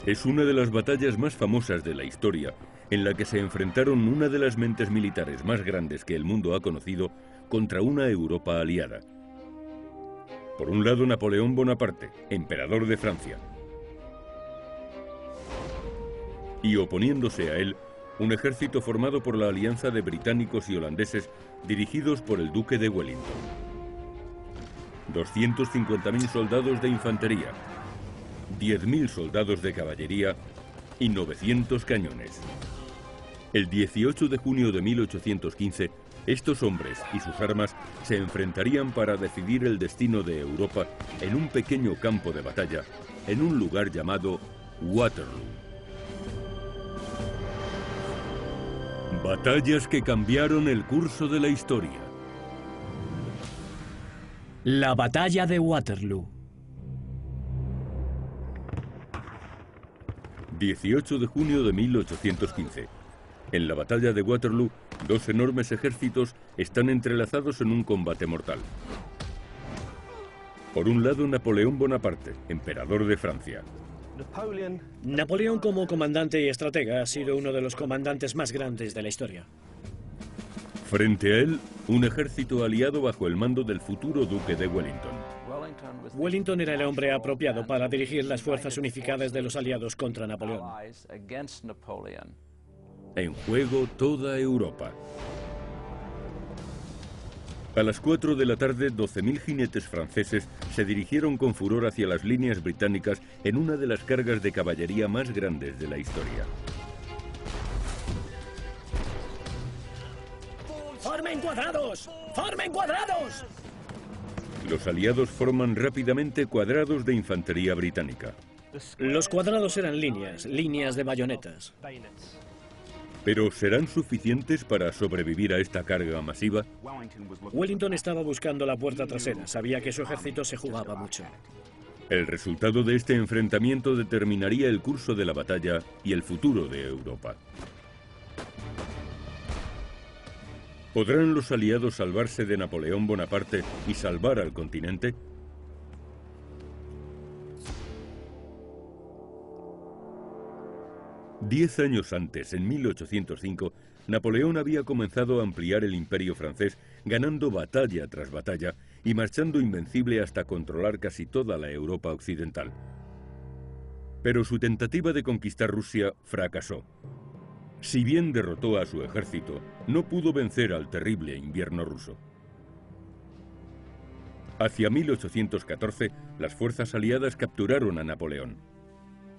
Es una de las batallas más famosas de la historia, en la que se enfrentaron una de las mentes militares más grandes que el mundo ha conocido contra una Europa aliada. Por un lado, Napoleón Bonaparte, emperador de Francia. Y oponiéndose a él, un ejército formado por la alianza de británicos y holandeses dirigidos por el duque de Wellington. 250.000 soldados de infantería, 10.000 soldados de caballería y 900 cañones. El 18 de junio de 1815, estos hombres y sus armas se enfrentarían para decidir el destino de Europa en un pequeño campo de batalla, en un lugar llamado Waterloo. Batallas que cambiaron el curso de la historia. La batalla de Waterloo. 18 de junio de 1815. En la batalla de Waterloo, dos enormes ejércitos están entrelazados en un combate mortal. Por un lado, Napoleón Bonaparte, emperador de Francia. Napoleón, como comandante y estratega, ha sido uno de los comandantes más grandes de la historia. Frente a él, un ejército aliado bajo el mando del futuro duque de Wellington. Wellington era el hombre apropiado para dirigir las fuerzas unificadas de los aliados contra Napoleón. En juego toda Europa. A las 4 de la tarde, 12.000 jinetes franceses se dirigieron con furor hacia las líneas británicas en una de las cargas de caballería más grandes de la historia. ¡Formen cuadrados! ¡Formen cuadrados! Los aliados forman rápidamente cuadrados de infantería británica. Los cuadrados eran líneas de bayonetas. ¿Pero serán suficientes para sobrevivir a esta carga masiva? Wellington estaba buscando la puerta trasera, sabía que su ejército se jugaba mucho. El resultado de este enfrentamiento determinaría el curso de la batalla y el futuro de Europa. ¿Podrán los aliados salvarse de Napoleón Bonaparte y salvar al continente? Diez años antes, en 1805, Napoleón había comenzado a ampliar el imperio francés, ganando batalla tras batalla y marchando invencible hasta controlar casi toda la Europa occidental. Pero su tentativa de conquistar Rusia fracasó. Si bien derrotó a su ejército, no pudo vencer al terrible invierno ruso. Hacia 1814, las fuerzas aliadas capturaron a Napoleón.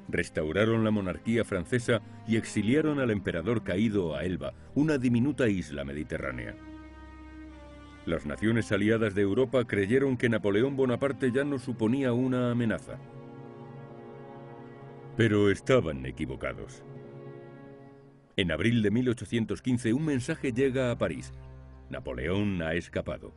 Restauraron la monarquía francesa y exiliaron al emperador caído a Elba, una diminuta isla mediterránea. Las naciones aliadas de Europa creyeron que Napoleón Bonaparte ya no suponía una amenaza. Pero estaban equivocados. En abril de 1815, un mensaje llega a París. Napoleón ha escapado.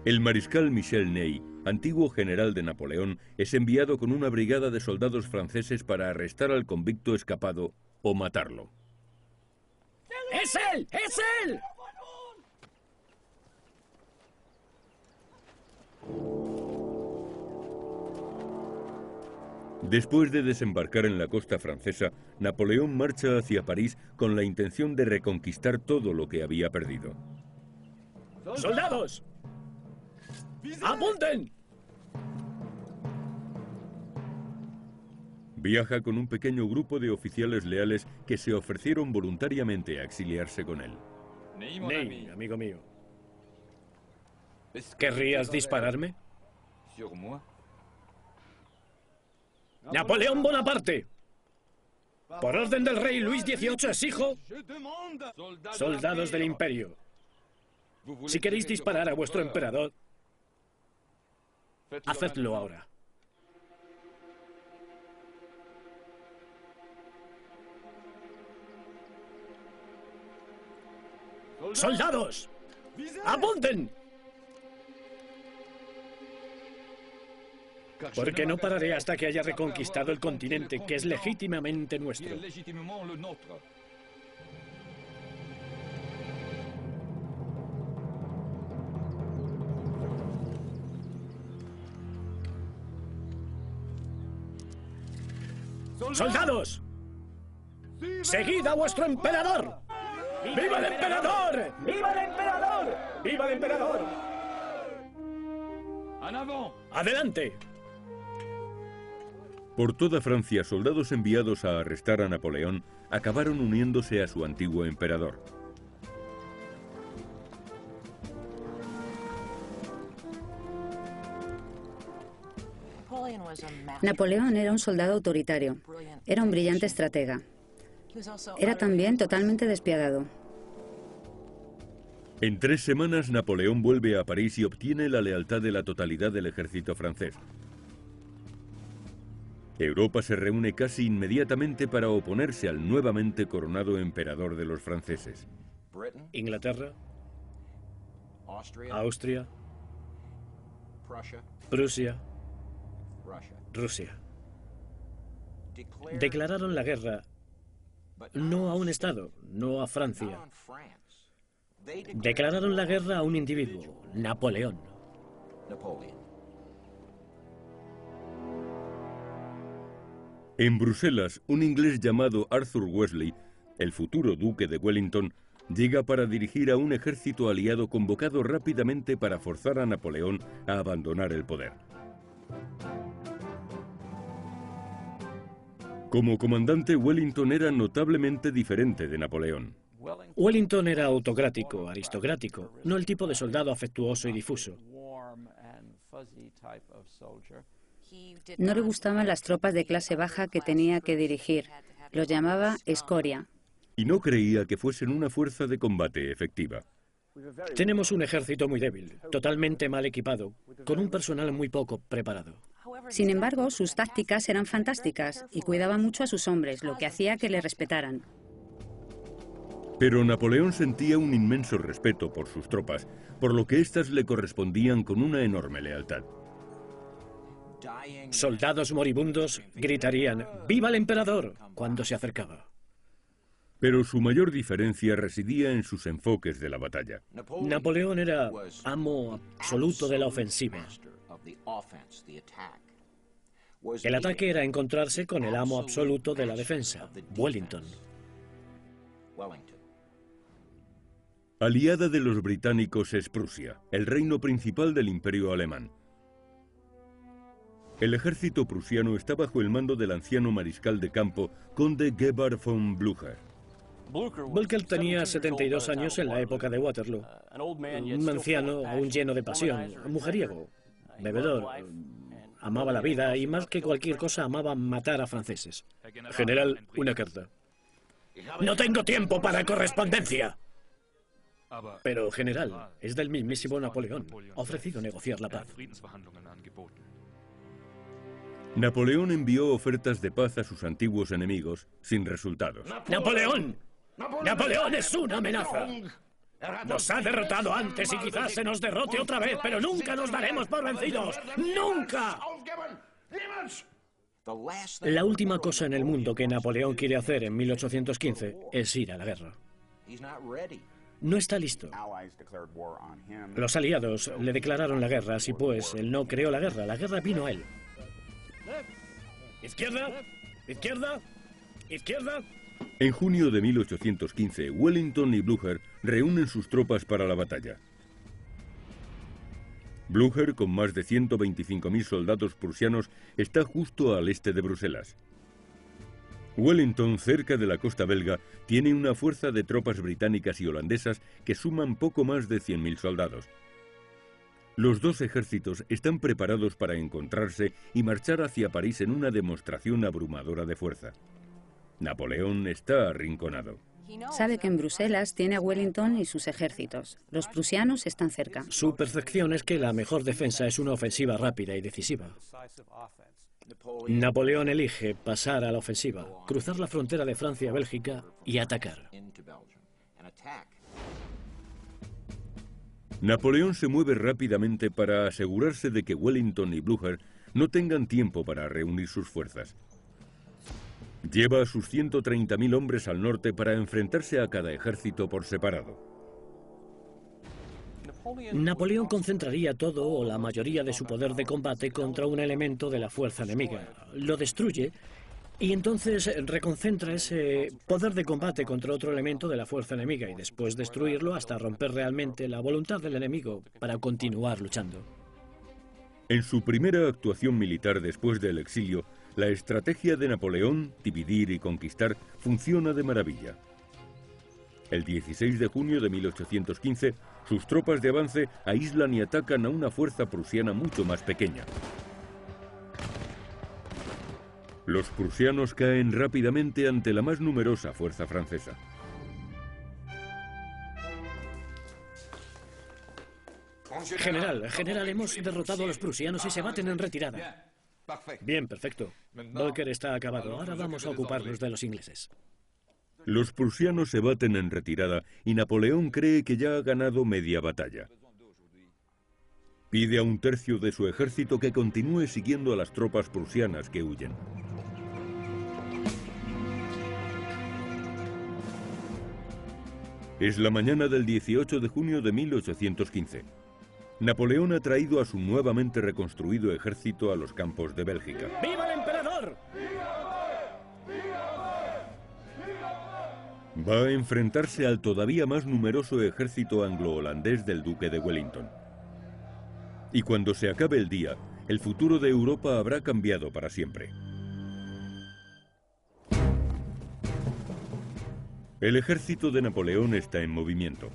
El mariscal Michel Ney, antiguo general de Napoleón, es enviado con una brigada de soldados franceses para arrestar al convicto escapado o matarlo. ¡Es él! ¡Es él! Después de desembarcar en la costa francesa, Napoleón marcha hacia París con la intención de reconquistar todo lo que había perdido. ¡Soldados! ¡Apunten! Viaja con un pequeño grupo de oficiales leales que se ofrecieron voluntariamente a exiliarse con él. Ney, amigo mío. ¿Querrías dispararme? ¡Napoleón Bonaparte! Por orden del rey Luis XVIII exijo... Soldados del Imperio. Si queréis disparar a vuestro emperador, hacedlo ahora. ¡Soldados! ¡Apunten! Porque no pararé hasta que haya reconquistado el continente, que es legítimamente nuestro. ¡Soldados! ¡Seguid a vuestro emperador! ¡Viva el emperador! ¡Viva el emperador! ¡Viva el emperador! ¡Adelante! Por toda Francia, soldados enviados a arrestar a Napoleón acabaron uniéndose a su antiguo emperador. Napoleón era un soldado autoritario, era un brillante estratega. Era también totalmente despiadado. En 3 semanas, Napoleón vuelve a París y obtiene la lealtad de la totalidad del ejército francés. Europa se reúne casi inmediatamente para oponerse al nuevamente coronado emperador de los franceses. Inglaterra, Austria, Prusia, Rusia. Declararon la guerra no a un Estado, no a Francia. Declararon la guerra a un individuo, Napoleón. En Bruselas, un inglés llamado Arthur Wellesley, el futuro duque de Wellington, llega para dirigir a un ejército aliado convocado rápidamente para forzar a Napoleón a abandonar el poder. Como comandante, Wellington era notablemente diferente de Napoleón. Wellington era autocrático, aristocrático, no el tipo de soldado afectuoso y difuso. No le gustaban las tropas de clase baja que tenía que dirigir. Los llamaba escoria. Y no creía que fuesen una fuerza de combate efectiva. Tenemos un ejército muy débil, totalmente mal equipado, con un personal muy poco preparado. Sin embargo, sus tácticas eran fantásticas y cuidaba mucho a sus hombres, lo que hacía que le respetaran. Pero Napoleón sentía un inmenso respeto por sus tropas, por lo que éstas le correspondían con una enorme lealtad. Soldados moribundos gritarían «¡Viva el emperador!» cuando se acercaba. Pero su mayor diferencia residía en sus enfoques de la batalla. Napoleón era amo absoluto de la ofensiva. El ataque era encontrarse con el amo absoluto de la defensa, Wellington. Aliada de los británicos es Prusia, el reino principal del Imperio alemán. El ejército prusiano está bajo el mando del anciano mariscal de campo, conde Gebhard von Blücher. Blücher tenía 72 años en la época de Waterloo. Un anciano aún lleno de pasión, mujeriego, bebedor, amaba la vida y más que cualquier cosa amaba matar a franceses. General, una carta. No tengo tiempo para correspondencia. Pero, general, es del mismísimo Napoleón. Ha ofrecido negociar la paz. Napoleón envió ofertas de paz a sus antiguos enemigos, sin resultados. ¡Napoleón! ¡Napoleón es una amenaza! Nos ha derrotado antes y quizás se nos derrote otra vez, pero nunca nos daremos por vencidos. ¡Nunca! La última cosa en el mundo que Napoleón quiere hacer en 1815 es ir a la guerra. No está listo. Los aliados le declararon la guerra, así pues, él no creó la guerra vino a él. ¡Izquierda! ¡Izquierda! ¡Izquierda! En junio de 1815, Wellington y Blücher reúnen sus tropas para la batalla. Blücher, con más de 125.000 soldados prusianos, está justo al este de Bruselas. Wellington, cerca de la costa belga, tiene una fuerza de tropas británicas y holandesas que suman poco más de 100.000 soldados. Los dos ejércitos están preparados para encontrarse y marchar hacia París en una demostración abrumadora de fuerza. Napoleón está arrinconado. Sabe que en Bruselas tiene a Wellington y sus ejércitos. Los prusianos están cerca. Su percepción es que la mejor defensa es una ofensiva rápida y decisiva. Napoleón elige pasar a la ofensiva, cruzar la frontera de Francia a Bélgica y atacar. Napoleón se mueve rápidamente para asegurarse de que Wellington y Blücher no tengan tiempo para reunir sus fuerzas. Lleva a sus 130.000 hombres al norte para enfrentarse a cada ejército por separado. Napoleón concentraría todo o la mayoría de su poder de combate contra un elemento de la fuerza enemiga. Lo destruye Y entonces reconcentra ese poder de combate contra otro elemento de la fuerza enemiga y después destruirlo hasta romper realmente la voluntad del enemigo para continuar luchando. En su primera actuación militar después del exilio, la estrategia de Napoleón, dividir y conquistar, funciona de maravilla. El 16 de junio de 1815, sus tropas de avance aíslan y atacan a una fuerza prusiana mucho más pequeña. Los prusianos caen rápidamente ante la más numerosa fuerza francesa. General, hemos derrotado a los prusianos y se baten en retirada. Bien, perfecto. Walker está acabado. Ahora vamos a ocuparnos de los ingleses. Los prusianos se baten en retirada y Napoleón cree que ya ha ganado media batalla. Pide a un tercio de su ejército que continúe siguiendo a las tropas prusianas que huyen. Es la mañana del 18 de junio de 1815. Napoleón ha traído a su nuevamente reconstruido ejército a los campos de Bélgica. ¡Viva el emperador! Va a enfrentarse al todavía más numeroso ejército anglo-holandés del duque de Wellington. Y cuando se acabe el día, el futuro de Europa habrá cambiado para siempre. El ejército de Napoleón está en movimiento.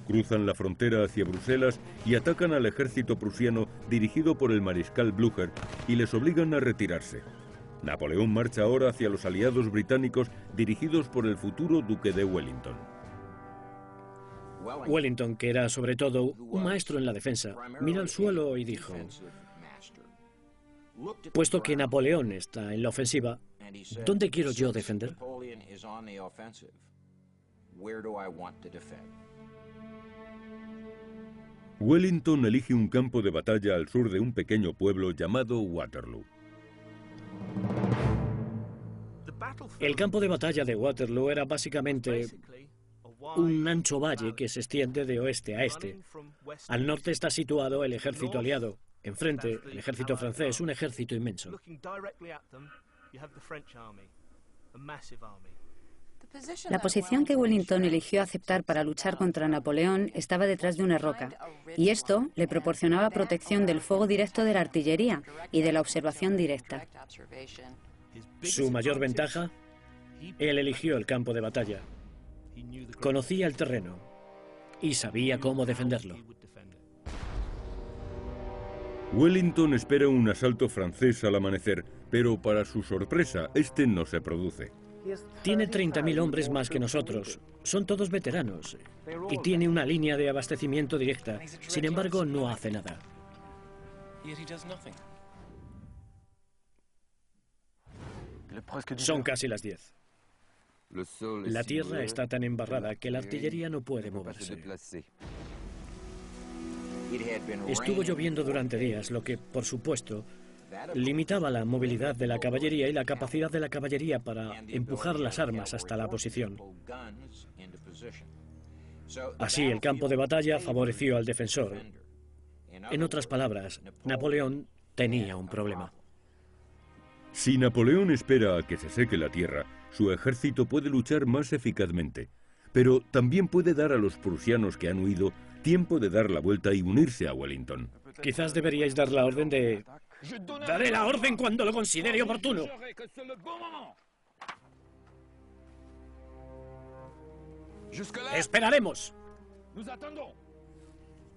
Cruzan la frontera hacia Bruselas y atacan al ejército prusiano dirigido por el mariscal Blücher y les obligan a retirarse. Napoleón marcha ahora hacia los aliados británicos dirigidos por el futuro duque de Wellington. Wellington, que era sobre todo un maestro en la defensa, miró al suelo y dijo: puesto que Napoleón está en la ofensiva, ¿dónde quiero yo defender? Wellington elige un campo de batalla al sur de un pequeño pueblo llamado Waterloo. El campo de batalla de Waterloo era básicamente un ancho valle que se extiende de oeste a este. Al norte está situado el ejército aliado. Enfrente, el ejército francés, un ejército inmenso. La posición que Wellington eligió aceptar para luchar contra Napoleón estaba detrás de una roca, y esto le proporcionaba protección del fuego directo de la artillería y de la observación directa. Su mayor ventaja, él eligió el campo de batalla. Conocía el terreno y sabía cómo defenderlo. Wellington espera un asalto francés al amanecer, pero para su sorpresa, este no se produce. Tiene 30.000 hombres más que nosotros. Son todos veteranos. Y tiene una línea de abastecimiento directa. Sin embargo, no hace nada. Son casi las 10. La tierra está tan embarrada que la artillería no puede moverse. Estuvo lloviendo durante días, lo que, por supuesto, limitaba la movilidad de la caballería y la capacidad de la caballería para empujar las armas hasta la posición. Así, el campo de batalla favoreció al defensor. En otras palabras, Napoleón tenía un problema. Si Napoleón espera a que se seque la tierra, su ejército puede luchar más eficazmente, pero también puede dar a los prusianos que han huido tiempo de dar la vuelta y unirse a Wellington. Quizás deberíais dar la orden de... Daré la orden cuando lo considere oportuno. Esperaremos.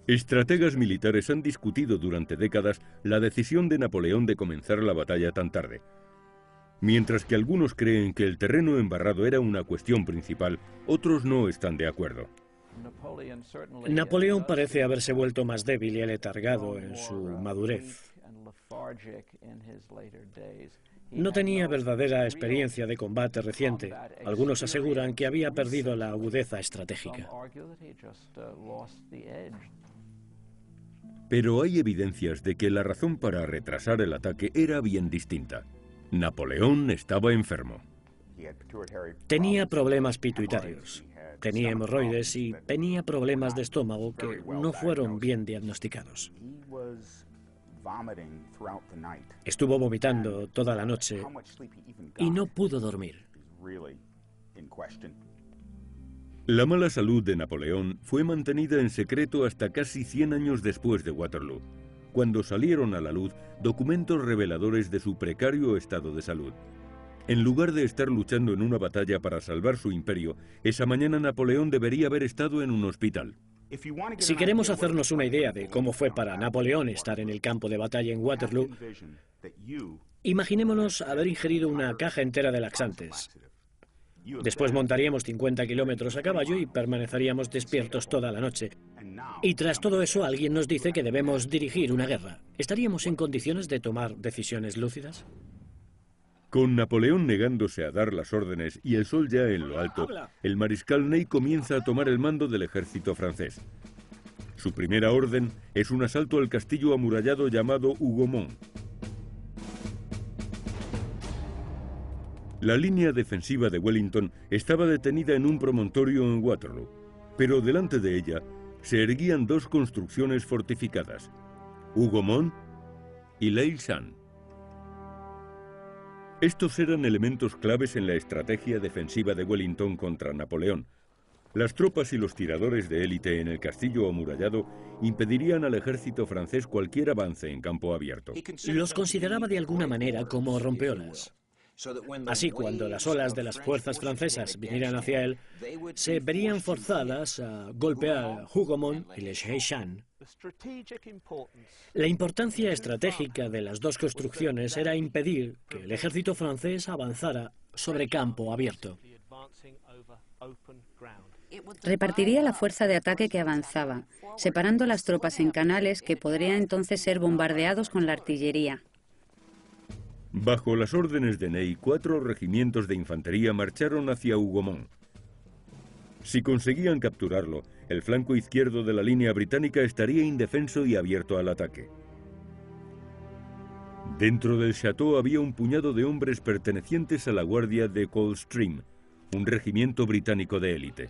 Estrategas militares han discutido durante décadas la decisión de Napoleón de comenzar la batalla tan tarde. Mientras que algunos creen que el terreno embarrado era una cuestión principal, otros no están de acuerdo. Napoleón parece haberse vuelto más débil y aletargado en su madurez. No tenía verdadera experiencia de combate reciente. Algunos aseguran que había perdido la agudeza estratégica. Pero hay evidencias de que la razón para retrasar el ataque era bien distinta. Napoleón estaba enfermo. Tenía problemas pituitarios, tenía hemorroides y tenía problemas de estómago que no fueron bien diagnosticados. Estuvo vomitando toda la noche y no pudo dormir. La mala salud de Napoleón fue mantenida en secreto hasta casi 100 años después de Waterloo, cuando salieron a la luz documentos reveladores de su precario estado de salud. En lugar de estar luchando en una batalla para salvar su imperio, esa mañana Napoleón debería haber estado en un hospital. Si queremos hacernos una idea de cómo fue para Napoleón estar en el campo de batalla en Waterloo, imaginémonos haber ingerido una caja entera de laxantes. Después montaríamos 50 kilómetros a caballo y permaneceríamos despiertos toda la noche. Y tras todo eso, alguien nos dice que debemos dirigir una guerra. ¿Estaríamos en condiciones de tomar decisiones lúcidas? Con Napoleón negándose a dar las órdenes y el sol ya en lo alto, el mariscal Ney comienza a tomar el mando del ejército francés. Su primera orden es un asalto al castillo amurallado llamado Hougomont. La línea defensiva de Wellington estaba detenida en un promontorio en Waterloo, pero delante de ella se erguían dos construcciones fortificadas, Hougomont y l'Isle-Saint. Estos eran elementos claves en la estrategia defensiva de Wellington contra Napoleón. Las tropas y los tiradores de élite en el castillo amurallado impedirían al ejército francés cualquier avance en campo abierto. Los consideraba de alguna manera como rompeolas. Así, cuando las olas de las fuerzas francesas vinieran hacia él, se verían forzadas a golpear Hougomont y l'Isle-Saint. La importancia estratégica de las dos construcciones era impedir que el ejército francés avanzara sobre campo abierto. Repartiría la fuerza de ataque que avanzaba, separando las tropas en canales que podrían entonces ser bombardeados con la artillería. Bajo las órdenes de Ney, 4 regimientos de infantería marcharon hacia Hougomont. Si conseguían capturarlo, el flanco izquierdo de la línea británica estaría indefenso y abierto al ataque. Dentro del château había un puñado de hombres pertenecientes a la guardia de Coldstream, un regimiento británico de élite.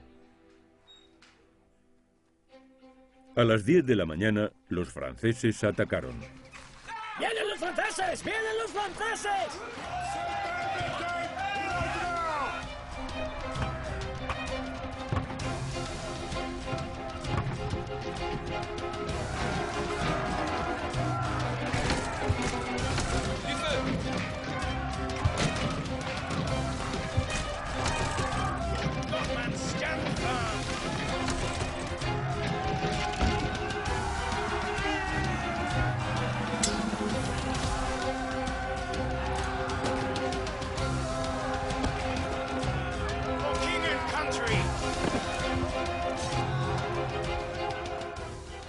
A las 10 de la mañana, los franceses atacaron. ¡Vienen los franceses! ¡Vienen los franceses!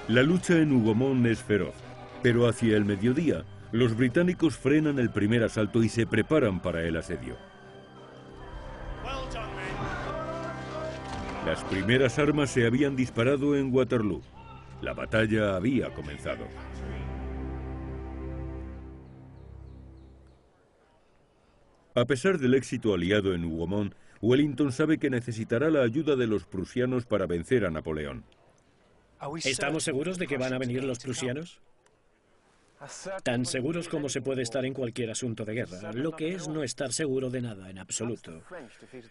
La lucha en Hougomont es feroz, pero hacia el mediodía, los británicos frenan el primer asalto y se preparan para el asedio. Las primeras armas se habían disparado en Waterloo. La batalla había comenzado. A pesar del éxito aliado en Hougomont, Wellington sabe que necesitará la ayuda de los prusianos para vencer a Napoleón. ¿Estamos seguros de que van a venir los prusianos? Tan seguros como se puede estar en cualquier asunto de guerra. Lo que es no estar seguro de nada en absoluto.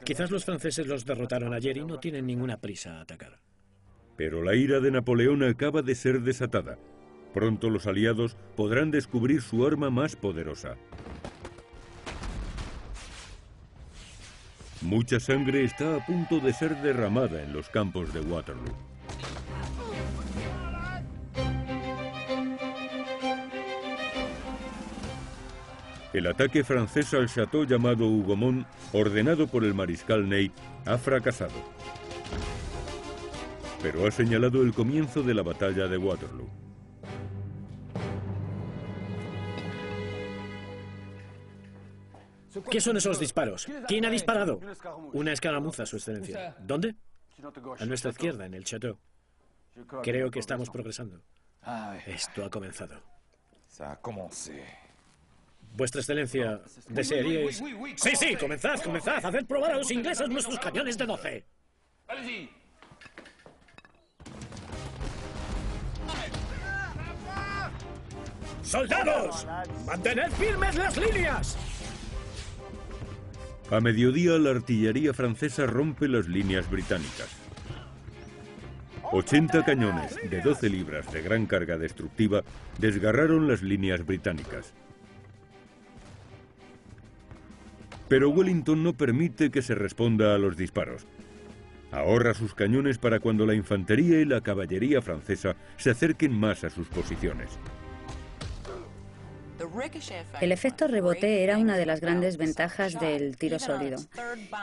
Quizás los franceses los derrotaron ayer y no tienen ninguna prisa a atacar. Pero la ira de Napoleón acaba de ser desatada. Pronto los aliados podrán descubrir su arma más poderosa. Mucha sangre está a punto de ser derramada en los campos de Waterloo. El ataque francés al château llamado Hougomont, ordenado por el mariscal Ney, ha fracasado. Pero ha señalado el comienzo de la batalla de Waterloo. ¿Qué son esos disparos? ¿Quién ha disparado? Una escaramuza, Su Excelencia. ¿Dónde? A nuestra izquierda, en el château. Creo que estamos progresando. Esto ha comenzado. Vuestra Excelencia, ¿desearíais...? Sí, sí, comenzad, comenzad. Haced probar a los ingleses nuestros cañones de 12. ¡Soldados! ¡Mantened firmes las líneas! A mediodía, la artillería francesa rompe las líneas británicas. 80 cañones de 12 libras de gran carga destructiva desgarraron las líneas británicas. Pero Wellington no permite que se responda a los disparos. Ahorra sus cañones para cuando la infantería y la caballería francesa se acerquen más a sus posiciones. El efecto rebote era una de las grandes ventajas del tiro sólido.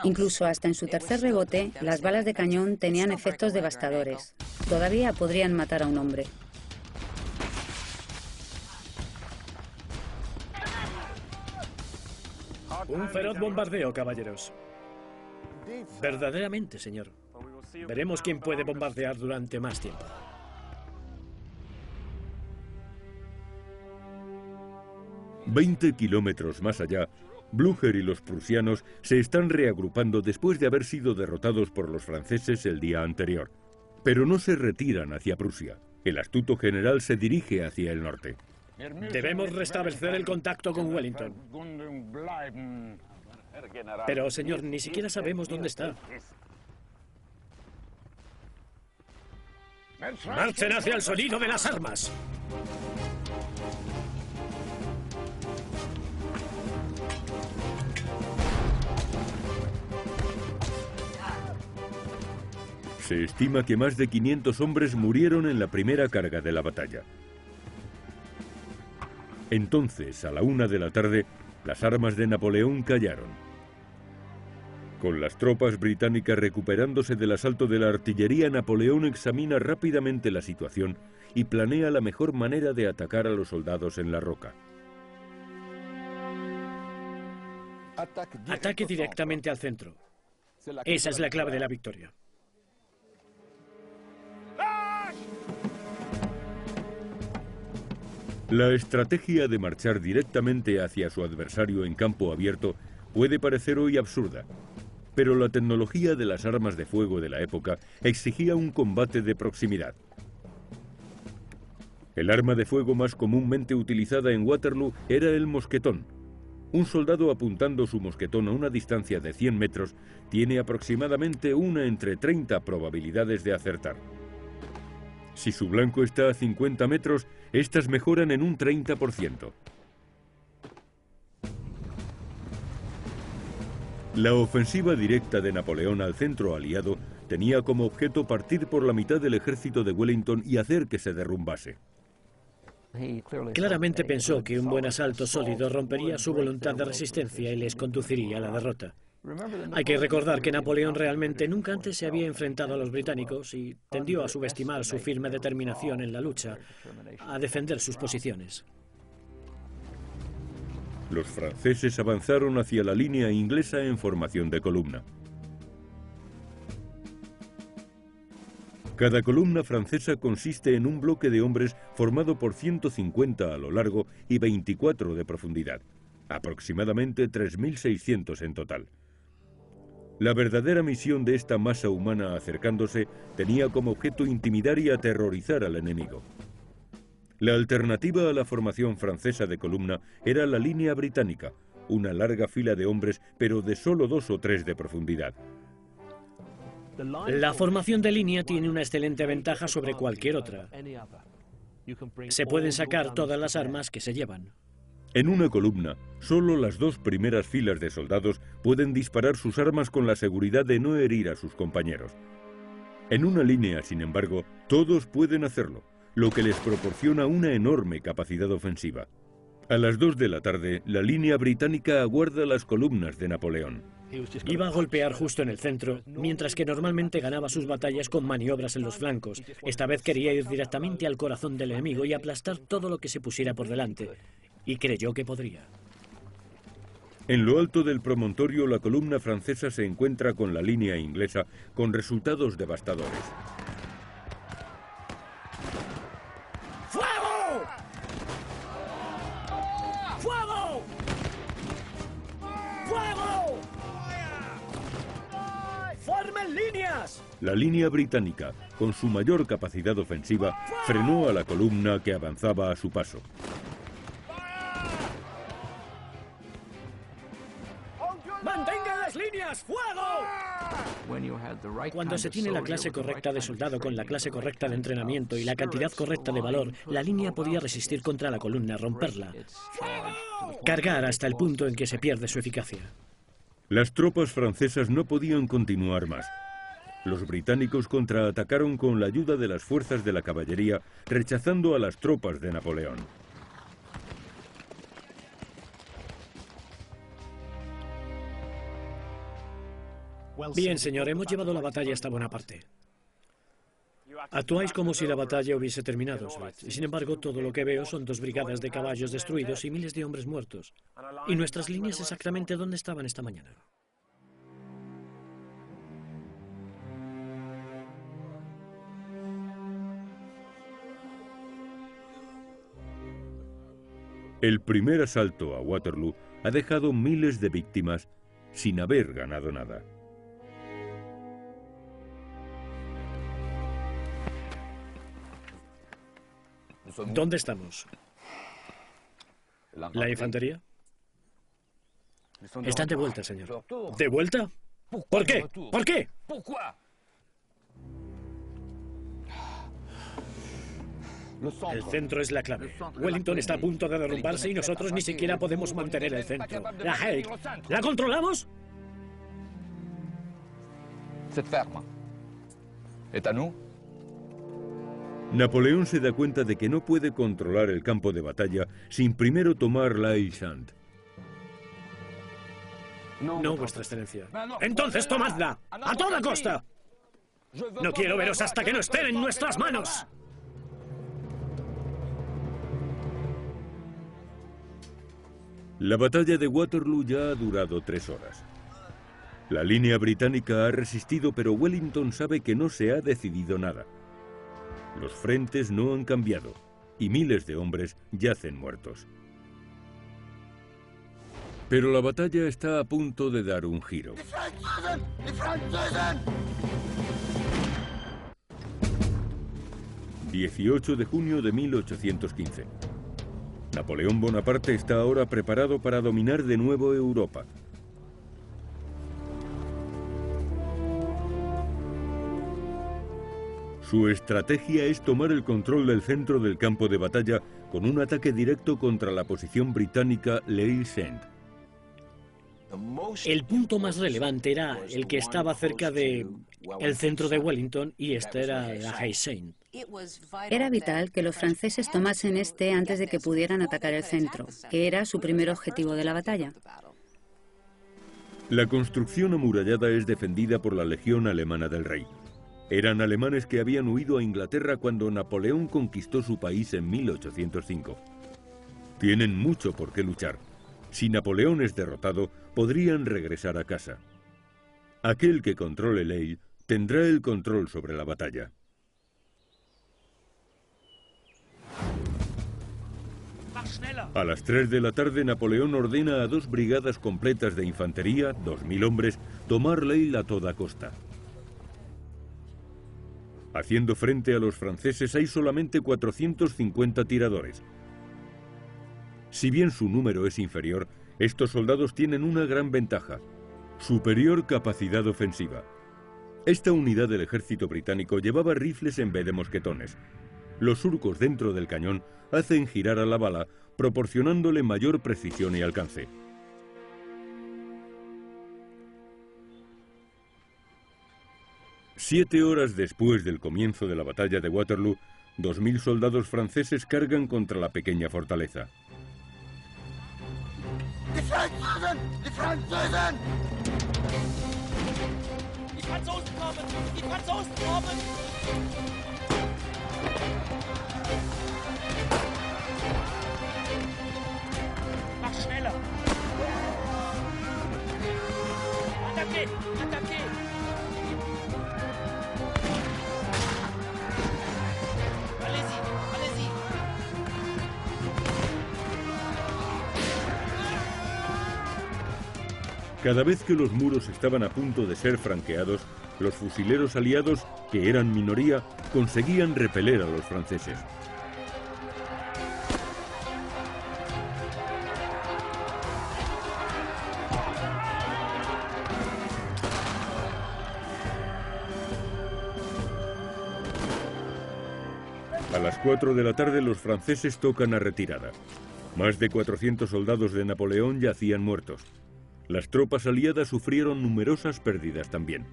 Incluso hasta en su tercer rebote, las balas de cañón tenían efectos devastadores. Todavía podrían matar a un hombre. Un feroz bombardeo, caballeros. Verdaderamente, señor. Veremos quién puede bombardear durante más tiempo. «20 kilómetros más allá, Blücher y los prusianos se están reagrupando después de haber sido derrotados por los franceses el día anterior. Pero no se retiran hacia Prusia. El astuto general se dirige hacia el norte. Debemos restablecer el contacto con Wellington. Pero, señor, ni siquiera sabemos dónde está. ¡Marchen hacia el sonido de las armas! Se estima que más de 500 hombres murieron en la primera carga de la batalla. Entonces, a la 1 de la tarde, las armas de Napoleón callaron. Con las tropas británicas recuperándose del asalto de la artillería, Napoleón examina rápidamente la situación y planea la mejor manera de atacar a los soldados en la roca. Ataque directamente al centro. Esa es la clave de la victoria. La estrategia de marchar directamente hacia su adversario en campo abierto puede parecer hoy absurda, pero la tecnología de las armas de fuego de la época exigía un combate de proximidad. El arma de fuego más comúnmente utilizada en Waterloo era el mosquetón. Un soldado apuntando su mosquetón a una distancia de 100 metros tiene aproximadamente una entre 30 probabilidades de acertar. Si su blanco está a 50 metros, estas mejoran en un 30%. La ofensiva directa de Napoleón al centro aliado tenía como objeto partir por la mitad del ejército de Wellington y hacer que se derrumbase. Claramente pensó que un buen asalto sólido rompería su voluntad de resistencia y les conduciría a la derrota. Hay que recordar que Napoleón realmente nunca antes se había enfrentado a los británicos y tendió a subestimar su firme determinación en la lucha, a defender sus posiciones. Los franceses avanzaron hacia la línea inglesa en formación de columna. Cada columna francesa consiste en un bloque de hombres formado por 150 a lo largo y 24 de profundidad, aproximadamente 3.600 en total. La verdadera misión de esta masa humana acercándose tenía como objeto intimidar y aterrorizar al enemigo. La alternativa a la formación francesa de columna era la línea británica, una larga fila de hombres, pero de solo 2 o 3 de profundidad. La formación de línea tiene una excelente ventaja sobre cualquier otra. Se pueden sacar todas las armas que se llevan. En una columna, solo las 2 primeras filas de soldados pueden disparar sus armas con la seguridad de no herir a sus compañeros. En una línea, sin embargo, todos pueden hacerlo, lo que les proporciona una enorme capacidad ofensiva. A las 2 de la tarde, la línea británica aguarda las columnas de Napoleón. Iba a golpear justo en el centro, mientras que normalmente ganaba sus batallas con maniobras en los flancos. Esta vez quería ir directamente al corazón del enemigo y aplastar todo lo que se pusiera por delante. Y creyó que podría. En lo alto del promontorio, la columna francesa se encuentra con la línea inglesa, con resultados devastadores. ¡Fuego! ¡Fuego! ¡Fuego! ¡Formen líneas! La línea británica, con su mayor capacidad ofensiva, frenó a la columna que avanzaba a su paso. Cuando se tiene la clase correcta de soldado con la clase correcta de entrenamiento y la cantidad correcta de valor, la línea podía resistir contra la columna, romperla, cargar hasta el punto en que se pierde su eficacia. Las tropas francesas no podían continuar más. Los británicos contraatacaron con la ayuda de las fuerzas de la caballería, rechazando a las tropas de Napoleón. Bien, señor, hemos llevado la batalla hasta buena parte. Actuáis como si la batalla hubiese terminado, Smith. Y sin embargo, todo lo que veo son 2 brigadas de caballos destruidos y miles de hombres muertos. ¿Y nuestras líneas exactamente dónde estaban esta mañana? El primer asalto a Waterloo ha dejado miles de víctimas sin haber ganado nada. ¿Dónde estamos? ¿La infantería? Están de vuelta, señor. ¿De vuelta? ¿Por qué? ¿Por qué? El centro es la clave. Wellington está a punto de derrumbarse y nosotros ni siquiera podemos mantener el centro. La Hague, ¿la controlamos? Cette ferme est à nous. Napoleón se da cuenta de que no puede controlar el campo de batalla sin primero tomar La Haye-Saint. No, vuestra excelencia. ¡Entonces tomadla! ¡A toda costa! No quiero veros hasta que no estén en nuestras manos. La batalla de Waterloo ya ha durado 3 horas. La línea británica ha resistido, pero Wellington sabe que no se ha decidido nada. Los frentes no han cambiado y miles de hombres yacen muertos. Pero la batalla está a punto de dar un giro. 18 de junio de 1815. Napoleón Bonaparte está ahora preparado para dominar de nuevo Europa. Su estrategia es tomar el control del centro del campo de batalla con un ataque directo contra la posición británica La Haye-Saint. El punto más relevante era el que estaba cerca de el centro de Wellington y este era La Haye-Saint. Era vital que los franceses tomasen este antes de que pudieran atacar el centro, que era su primer objetivo de la batalla. La construcción amurallada es defendida por la Legión Alemana del Rey. Eran alemanes que habían huido a Inglaterra cuando Napoleón conquistó su país en 1805. Tienen mucho por qué luchar. Si Napoleón es derrotado, podrían regresar a casa. Aquel que controle Lille tendrá el control sobre la batalla. A las 3 de la tarde, Napoleón ordena a 2 brigadas completas de infantería, 2000 hombres, tomar Lille a toda costa. Haciendo frente a los franceses hay solamente 450 tiradores. Si bien su número es inferior, estos soldados tienen una gran ventaja: superior capacidad ofensiva. Esta unidad del ejército británico llevaba rifles en vez de mosquetones. Los surcos dentro del cañón hacen girar a la bala, proporcionándole mayor precisión y alcance. Siete horas después del comienzo de la batalla de Waterloo, 2000 soldados franceses cargan contra la pequeña fortaleza. Cada vez que los muros estaban a punto de ser franqueados, los fusileros aliados, que eran minoría, conseguían repeler a los franceses. A las 4 de la tarde los franceses tocan a retirada. Más de 400 soldados de Napoleón yacían muertos. Las tropas aliadas sufrieron numerosas pérdidas también,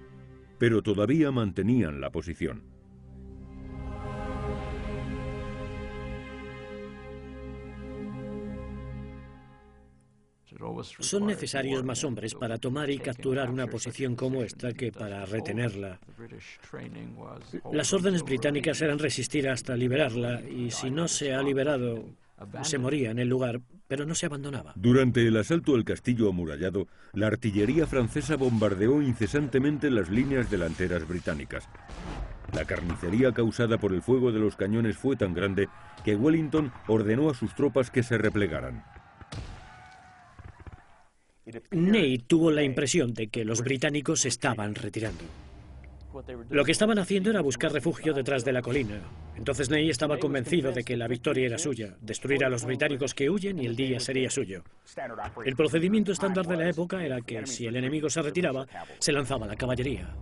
pero todavía mantenían la posición. Son necesarios más hombres para tomar y capturar una posición como esta que para retenerla. Las órdenes británicas eran resistir hasta liberarla, y si no se ha liberado, se moría en el lugar, pero no se abandonaba. Durante el asalto al castillo amurallado, la artillería francesa bombardeó incesantemente las líneas delanteras británicas. La carnicería causada por el fuego de los cañones fue tan grande que Wellington ordenó a sus tropas que se replegaran. Ney tuvo la impresión de que los británicos se estaban retirando. Lo que estaban haciendo era buscar refugio detrás de la colina. Entonces Ney estaba convencido de que la victoria era suya, destruir a los británicos que huyen y el día sería suyo. El procedimiento estándar de la época era que si el enemigo se retiraba, se lanzaba la caballería.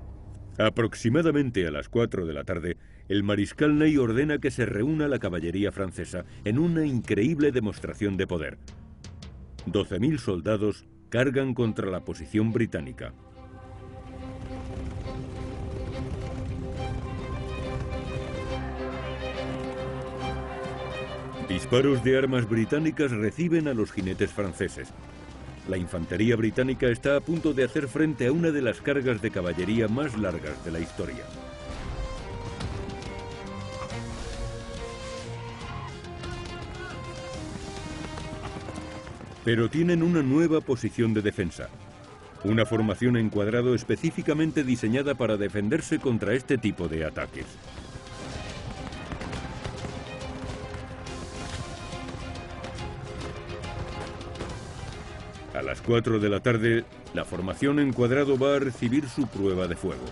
Aproximadamente a las 4 de la tarde, el mariscal Ney ordena que se reúna la caballería francesa en una increíble demostración de poder. 12.000 soldados cargan contra la posición británica. Disparos de armas británicas reciben a los jinetes franceses. La infantería británica está a punto de hacer frente a una de las cargas de caballería más largas de la historia. Pero tienen una nueva posición de defensa. Una formación en cuadrado específicamente diseñada para defenderse contra este tipo de ataques. A las 4 de la tarde, la formación en cuadrado va a recibir su prueba de fuego.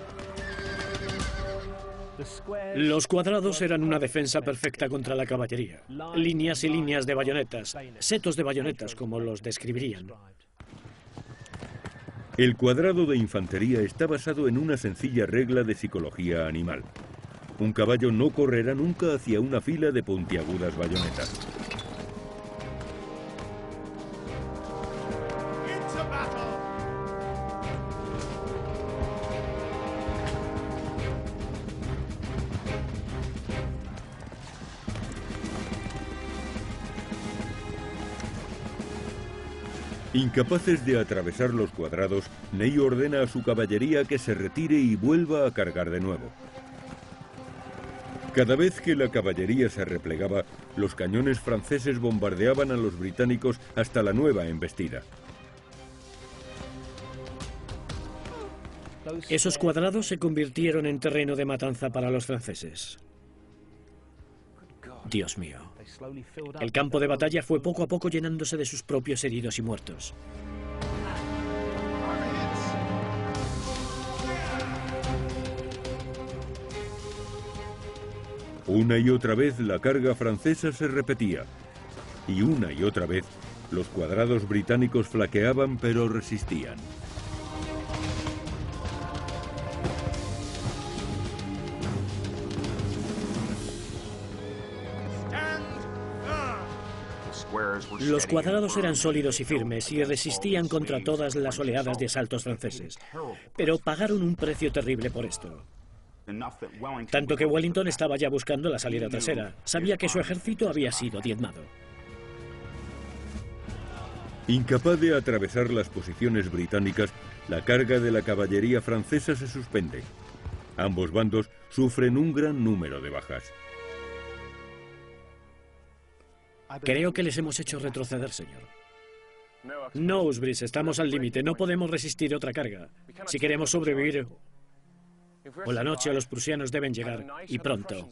Los cuadrados eran una defensa perfecta contra la caballería. Líneas y líneas de bayonetas, setos de bayonetas, como los describirían. El cuadrado de infantería está basado en una sencilla regla de psicología animal. Un caballo no correrá nunca hacia una fila de puntiagudas bayonetas. Incapaces de atravesar los cuadrados, Ney ordena a su caballería que se retire y vuelva a cargar de nuevo. Cada vez que la caballería se replegaba, los cañones franceses bombardeaban a los británicos hasta la nueva embestida. Esos cuadrados se convirtieron en terreno de matanza para los franceses. Dios mío. El campo de batalla fue poco a poco llenándose de sus propios heridos y muertos. Una y otra vez la carga francesa se repetía. Y una y otra vez los cuadrados británicos flaqueaban pero resistían. Los cuadrados eran sólidos y firmes y resistían contra todas las oleadas de asaltos franceses, pero pagaron un precio terrible por esto. Tanto que Wellington estaba ya buscando la salida trasera. Sabía que su ejército había sido diezmado. Incapaz de atravesar las posiciones británicas, la carga de la caballería francesa se suspende. Ambos bandos sufren un gran número de bajas. Creo que les hemos hecho retroceder, señor. No, Usbris, estamos al límite. No podemos resistir otra carga. Si queremos sobrevivir, o la noche o los prusianos deben llegar, y pronto.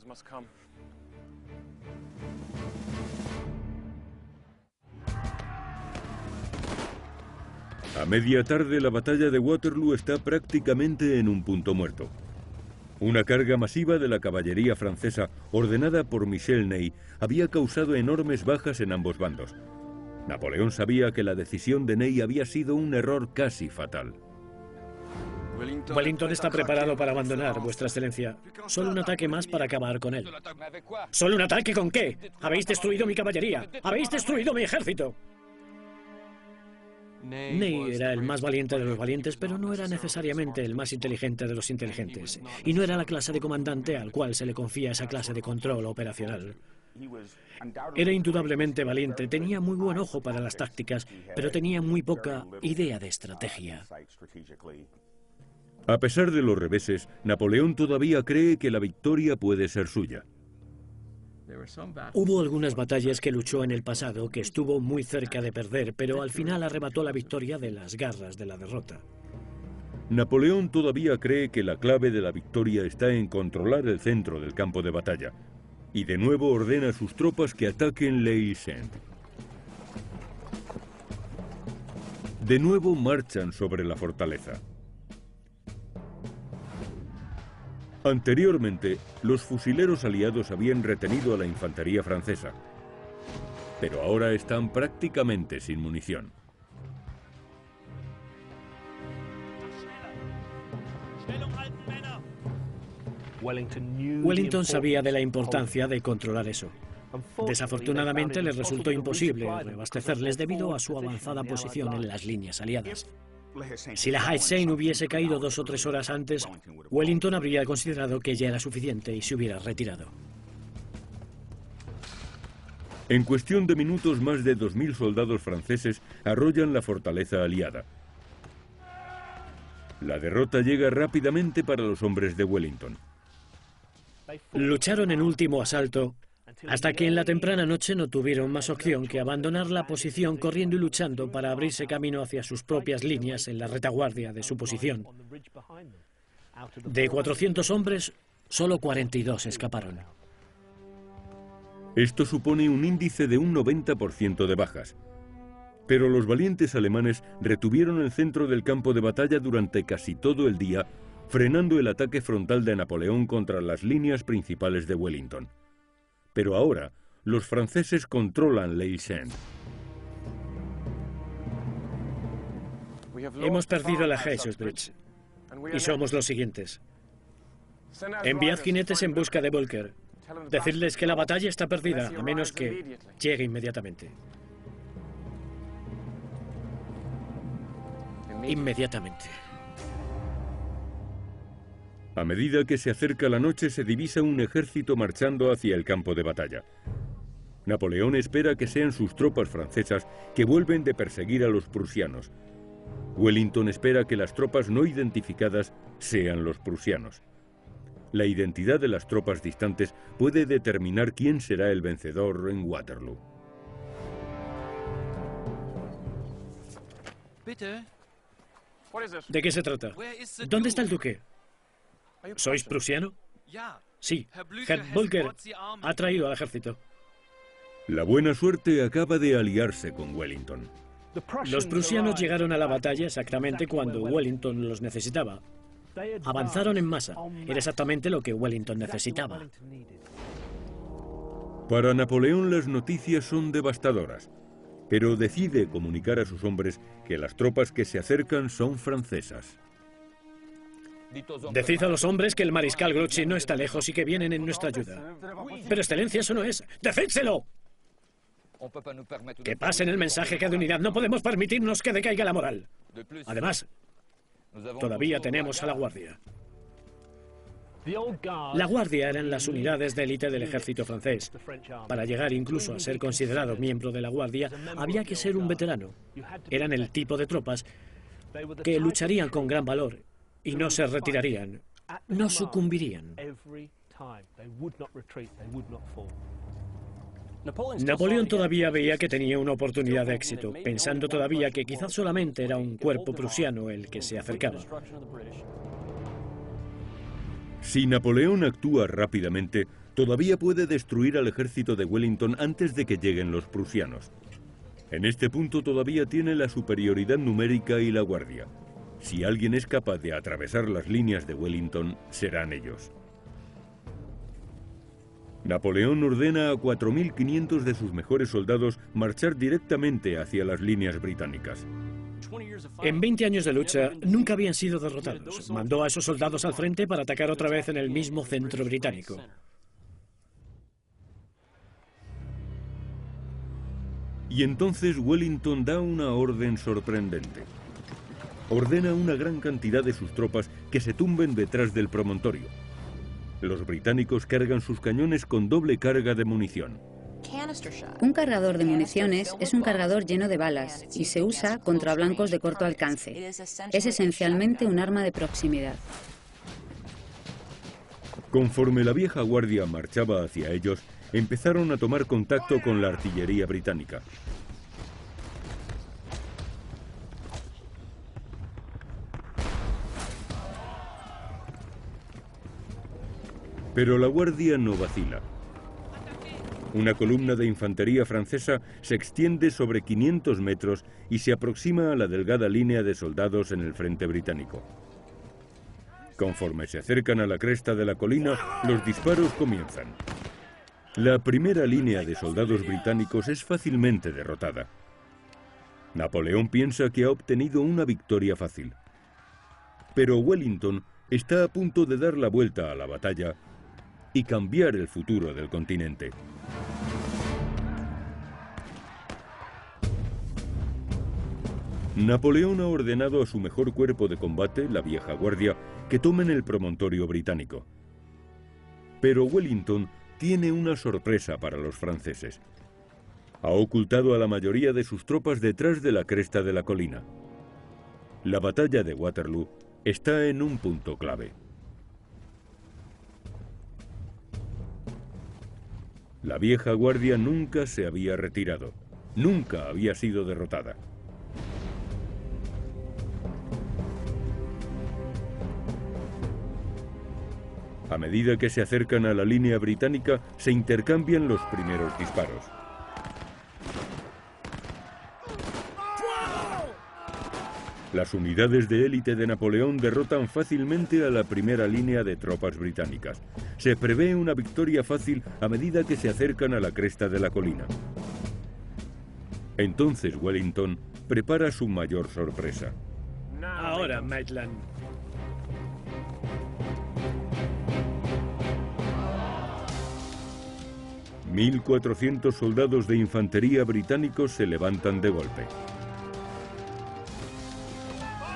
A media tarde, la batalla de Waterloo está prácticamente en un punto muerto. Una carga masiva de la caballería francesa, ordenada por Michel Ney, había causado enormes bajas en ambos bandos. Napoleón sabía que la decisión de Ney había sido un error casi fatal. Wellington está preparado para abandonar, Vuestra Excelencia. Solo un ataque más para acabar con él. ¿Solo un ataque con qué? Habéis destruido mi caballería. Habéis destruido mi ejército. Ney era el más valiente de los valientes, pero no era necesariamente el más inteligente de los inteligentes. Y no era la clase de comandante al cual se le confía esa clase de control operacional. Era indudablemente valiente, tenía muy buen ojo para las tácticas, pero tenía muy poca idea de estrategia. A pesar de los reveses, Napoleón todavía cree que la victoria puede ser suya. Hubo algunas batallas que luchó en el pasado que estuvo muy cerca de perder, pero al final arrebató la victoria de las garras de la derrota. Napoleón todavía cree que la clave de la victoria está en controlar el centro del campo de batalla, y de nuevo ordena a sus tropas que ataquen Le Île-Saint. De nuevo marchan sobre la fortaleza. Anteriormente, los fusileros aliados habían retenido a la infantería francesa, pero ahora están prácticamente sin munición. Wellington sabía de la importancia de controlar eso. Desafortunadamente les resultó imposible reabastecerles debido a su avanzada posición en las líneas aliadas. Si la Île-Saint hubiese caído 2 o 3 horas antes, Wellington habría considerado que ya era suficiente y se hubiera retirado. En cuestión de minutos, más de 2000 soldados franceses arrollan la fortaleza aliada. La derrota llega rápidamente para los hombres de Wellington. Lucharon en último asalto hasta que en la temprana noche no tuvieron más opción que abandonar la posición corriendo y luchando para abrirse camino hacia sus propias líneas en la retaguardia de su posición. De 400 hombres, solo 42 escaparon. Esto supone un índice de un 90% de bajas. Pero los valientes alemanes retuvieron el centro del campo de batalla durante casi todo el día, frenando el ataque frontal de Napoleón contra las líneas principales de Wellington. Pero ahora, los franceses controlan Le Île-Saint. Hemos perdido la Heinsberg y somos los siguientes. Enviad jinetes en busca de Volker. Decidles que la batalla está perdida, a menos que llegue inmediatamente. Inmediatamente. A medida que se acerca la noche, se divisa un ejército marchando hacia el campo de batalla. Napoleón espera que sean sus tropas francesas que vuelven de perseguir a los prusianos. Wellington espera que las tropas no identificadas sean los prusianos. La identidad de las tropas distantes puede determinar quién será el vencedor en Waterloo. ¿De qué se trata? ¿Dónde está el duque? ¿Sois prusiano? Sí, Herr Volker ha traído al ejército. La buena suerte acaba de aliarse con Wellington. Los prusianos llegaron a la batalla exactamente cuando Wellington los necesitaba. Avanzaron en masa. Era exactamente lo que Wellington necesitaba. Para Napoleón las noticias son devastadoras, pero decide comunicar a sus hombres que las tropas que se acercan son francesas. Decid a los hombres que el mariscal Grouchy no está lejos y que vienen en nuestra ayuda. Pero, excelencia, eso no es. ¡Decídselo! Que pasen el mensaje que de unidad. No podemos permitirnos que decaiga la moral. Además, todavía tenemos a la Guardia. La Guardia eran las unidades de élite del ejército francés. Para llegar incluso a ser considerado miembro de la Guardia, había que ser un veterano. Eran el tipo de tropas que lucharían con gran valor y no se retirarían, no sucumbirían. Napoleón todavía veía que tenía una oportunidad de éxito, pensando todavía que quizás solamente era un cuerpo prusiano el que se acercaba. Si Napoleón actúa rápidamente, todavía puede destruir al ejército de Wellington antes de que lleguen los prusianos. En este punto todavía tiene la superioridad numérica y la Guardia. Si alguien es capaz de atravesar las líneas de Wellington, serán ellos. Napoleón ordena a 4.500 de sus mejores soldados marchar directamente hacia las líneas británicas. En 20 años de lucha, nunca habían sido derrotados. Mandó a esos soldados al frente para atacar otra vez en el mismo centro británico. Y entonces Wellington da una orden sorprendente. Ordena a una gran cantidad de sus tropas que se tumben detrás del promontorio. Los británicos cargan sus cañones con doble carga de munición. Un cargador de municiones es un cargador lleno de balas y se usa contra blancos de corto alcance. Es esencialmente un arma de proximidad. Conforme la vieja guardia marchaba hacia ellos, empezaron a tomar contacto con la artillería británica. Pero la guardia no vacila. Una columna de infantería francesa se extiende sobre 500 metros y se aproxima a la delgada línea de soldados en el frente británico. Conforme se acercan a la cresta de la colina, los disparos comienzan. La primera línea de soldados británicos es fácilmente derrotada. Napoleón piensa que ha obtenido una victoria fácil. Pero Wellington está a punto de dar la vuelta a la batalla y cambiar el futuro del continente. Napoleón ha ordenado a su mejor cuerpo de combate, la vieja guardia, que tomen el promontorio británico. Pero Wellington tiene una sorpresa para los franceses. Ha ocultado a la mayoría de sus tropas detrás de la cresta de la colina. La batalla de Waterloo está en un punto clave. La vieja guardia nunca se había retirado, nunca había sido derrotada. A medida que se acercan a la línea británica, se intercambian los primeros disparos. Las unidades de élite de Napoleón derrotan fácilmente a la primera línea de tropas británicas. Se prevé una victoria fácil a medida que se acercan a la cresta de la colina. Entonces Wellington prepara su mayor sorpresa. Ahora, Maitland. $1.400 soldados de infantería británicos se levantan de golpe.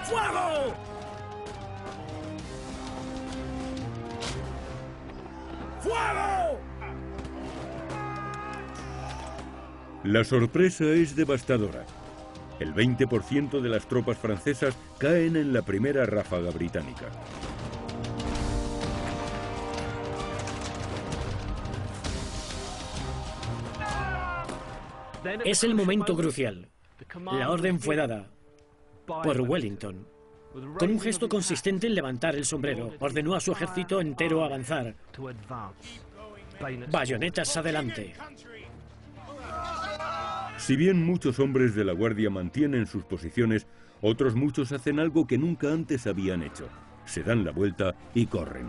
¡Fuego! ¡Fuego! La sorpresa es devastadora. El 20% de las tropas francesas caen en la primera ráfaga británica. Es el momento crucial. La orden fue dada por Wellington. Con un gesto consistente en levantar el sombrero, ordenó a su ejército entero avanzar. Bayonetas adelante. Si bien muchos hombres de la guardia mantienen sus posiciones, otros muchos hacen algo que nunca antes habían hecho. Se dan la vuelta y corren.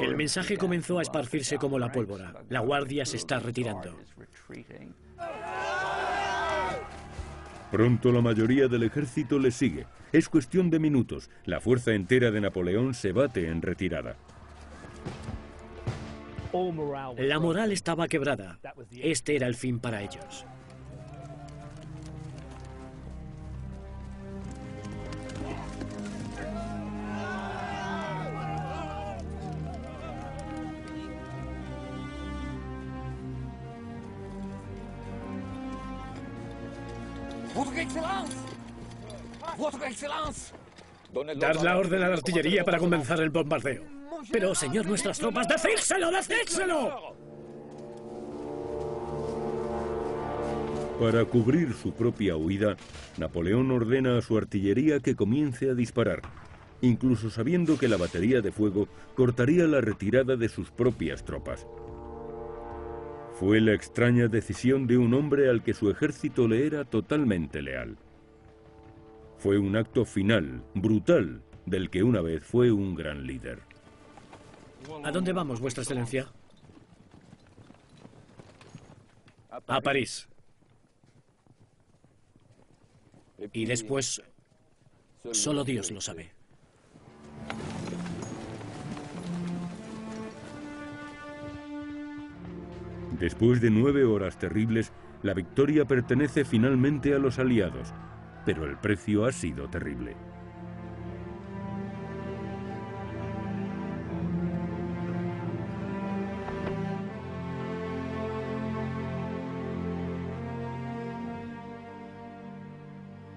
El mensaje comenzó a esparcirse como la pólvora. La guardia se está retirando. Pronto la mayoría del ejército le sigue. Es cuestión de minutos. La fuerza entera de Napoleón se bate en retirada. La moral estaba quebrada. Este era el fin para ellos. Dar la orden a la artillería para comenzar el bombardeo. Pero, señor, nuestras tropas, ¡decídselo, decídselo! Para cubrir su propia huida, Napoleón ordena a su artillería que comience a disparar, incluso sabiendo que la batería de fuego cortaría la retirada de sus propias tropas. Fue la extraña decisión de un hombre al que su ejército le era totalmente leal. Fue un acto final, brutal, del que una vez fue un gran líder. ¿A dónde vamos, Vuestra Excelencia? A París. Y después, solo Dios lo sabe. Después de 9 horas terribles, la victoria pertenece finalmente a los aliados, pero el precio ha sido terrible.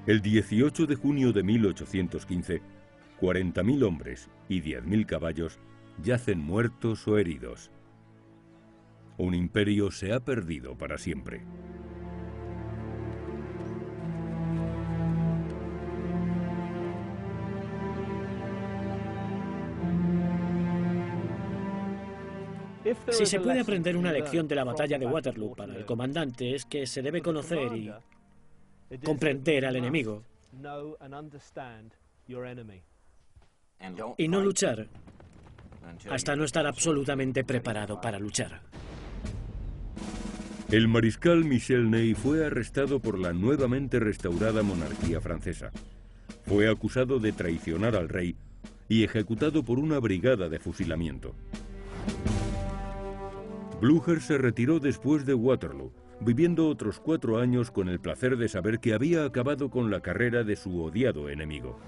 El 18 de junio de 1815, 40.000 hombres y 10.000 caballos yacen muertos o heridos. Un imperio se ha perdido para siempre. Si se puede aprender una lección de la batalla de Waterloo para el comandante, es que se debe conocer y comprender al enemigo. Y no luchar hasta no estar absolutamente preparado para luchar. El mariscal Michel Ney fue arrestado por la nuevamente restaurada monarquía francesa. Fue acusado de traicionar al rey y ejecutado por una brigada de fusilamiento. Blücher se retiró después de Waterloo, viviendo otros 4 años con el placer de saber que había acabado con la carrera de su odiado enemigo.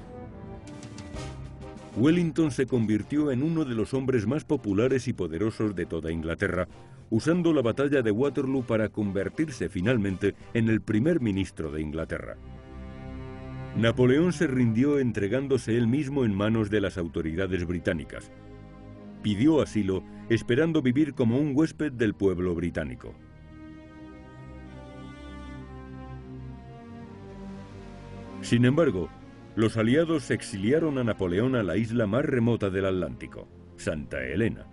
Wellington se convirtió en uno de los hombres más populares y poderosos de toda Inglaterra, usando la batalla de Waterloo para convertirse finalmente en el primer ministro de Inglaterra. Napoleón se rindió entregándose él mismo en manos de las autoridades británicas. Pidió asilo, esperando vivir como un huésped del pueblo británico. Sin embargo, los aliados exiliaron a Napoleón a la isla más remota del Atlántico, Santa Helena.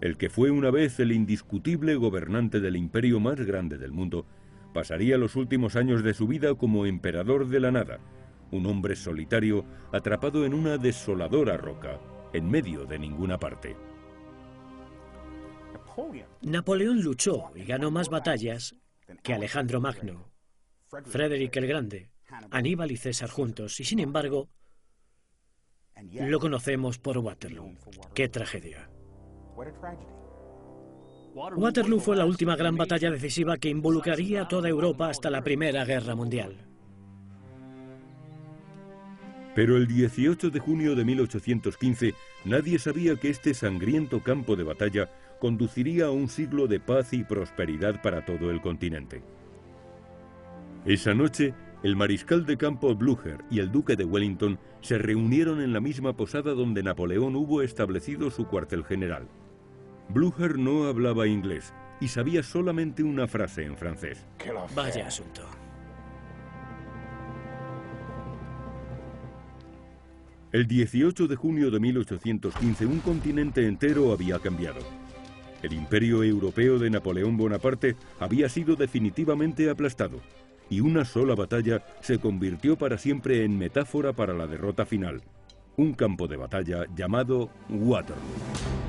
El que fue una vez el indiscutible gobernante del imperio más grande del mundo, pasaría los últimos años de su vida como emperador de la nada, un hombre solitario atrapado en una desoladora roca, en medio de ninguna parte. Napoleón luchó y ganó más batallas que Alejandro Magno, Frederick el Grande, Aníbal y César juntos, y sin embargo, lo conocemos por Waterloo. ¡Qué tragedia! Waterloo fue la última gran batalla decisiva que involucraría a toda Europa hasta la Primera Guerra Mundial. Pero el 18 de junio de 1815, nadie sabía que este sangriento campo de batalla conduciría a un siglo de paz y prosperidad para todo el continente. Esa noche, el mariscal de campo Blücher y el duque de Wellington se reunieron en la misma posada donde Napoleón hubo establecido su cuartel general. Blücher no hablaba inglés y sabía solamente una frase en francés. Vaya asunto. El 18 de junio de 1815, un continente entero había cambiado. El imperio europeo de Napoleón Bonaparte había sido definitivamente aplastado, y una sola batalla se convirtió para siempre en metáfora para la derrota final, un campo de batalla llamado Waterloo.